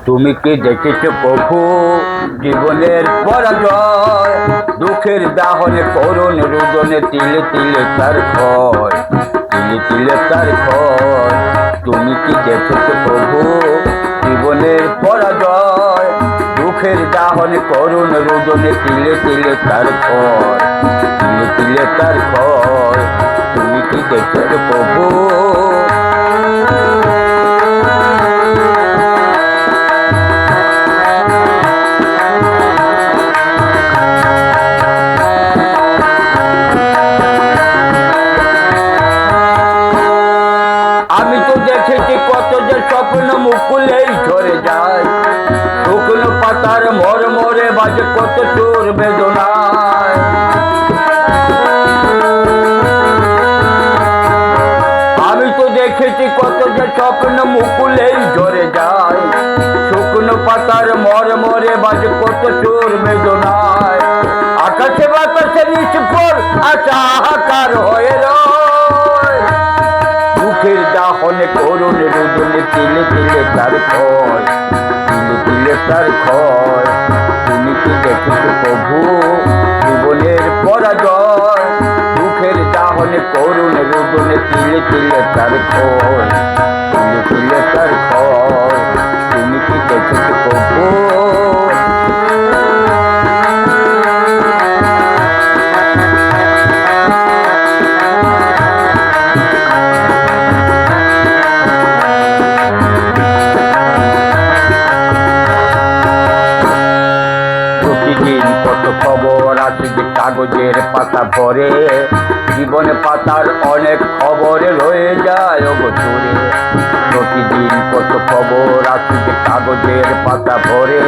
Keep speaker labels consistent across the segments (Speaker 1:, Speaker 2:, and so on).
Speaker 1: তুমি কি দেখেছো প্রভু জীবনের পরাজয়, দুঃখের দাহনে করুণ রুদনে তিলে তিলে তার ক্ষয়, তিলে তিলে তার ক্ষয়। তুমি কি দেখেছো প্রভু জীবনের পরাজয়, দুঃখের দাহনে করুণ রুদনে তিলে তিলে তার ক্ষয়, তিলে তিলে তার ক্ষয়। তুমি কি দেখেছো প্রভু? আমি তো দেখেছি কত যে স্বপ্ন মুকুলেই ঝরে যায়, শুকনো পাতার মরমরে বাজে কত চোর বেদনায়। আমি তো দেখেছি কত যে স্বপ্ন মুকুলেই ঝরে যায়, শুকনো পাতার মরমরে বাজে কত চোর বেদনায়। আকাশে বাতাসে নিষ্ফল আশা হাহাকার হয়ে রয়, দুঃখের দাহনে করুণ রুদনে তিলে তিলে তার ক্ষয়, তিলে তিলে তার ক্ষয়। তুমি কি দেখেছো প্রভু জীবনের পরাজয়, দুঃখের দাহনে করুণ রুদনে তিলে তিলে তার ক্ষয়, তিলে তিলে তার ক্ষয়। তুমি কি দেখেছো প্রভু? প্রতিদিন কত খবর আছে যে কাগজের পাতা ভরে, জীবনে পাতার অনেক খবরে রয়ে যায় অগোচরে। প্রতিদিন কত খবর আছে যে কাগজের পাতা ভরে,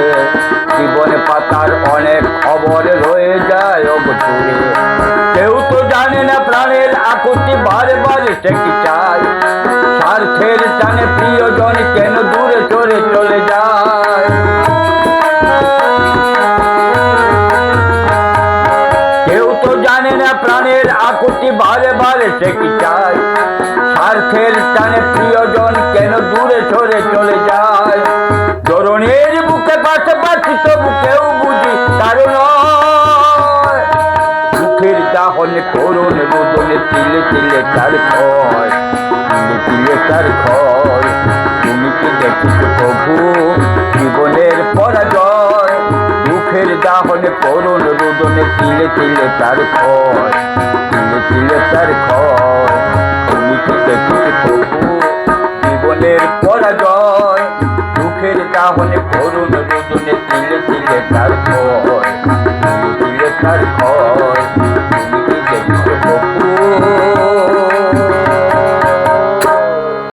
Speaker 1: জীবনে পাতার অনেক খবরে রয়ে যায় অগোচরে। কেউ তো জানে না প্রাণের আকুতি বারে বারে সে কি চায়, স্বার্থের টানে প্রিয়জন কেন দূরে সরে চলে যায়। কেউ তো জানে না প্রাণের আকুতি বারে বারে সে কি চায়, স্বার্থের টানে প্রিয়জন কেন দূরে সরে চলে যায়। তরুণের বুকে পাশাপাশি তবু কেউ বুঝি কারণ দুঃখের দাহনে করুণ রুদনে তিলে তিলে তার ক্ষয়, তিলে তিলে তার ক্ষয়। তুমি কি দেখেছো প্রভু জীবনের পরাজয়, দুঃখের দাহনে করুণ রুদনে তিলে তিলে তার ক্ষয়, তিলে তিলে তার ক্ষয়। তুমি কি দেখেছো প্রভু জীবনের পরাজয়, দুঃখের দাহনে করুণ রুদনে তিলে তিলে তার ক্ষয়, তিলে তিলে তার ক্ষয়।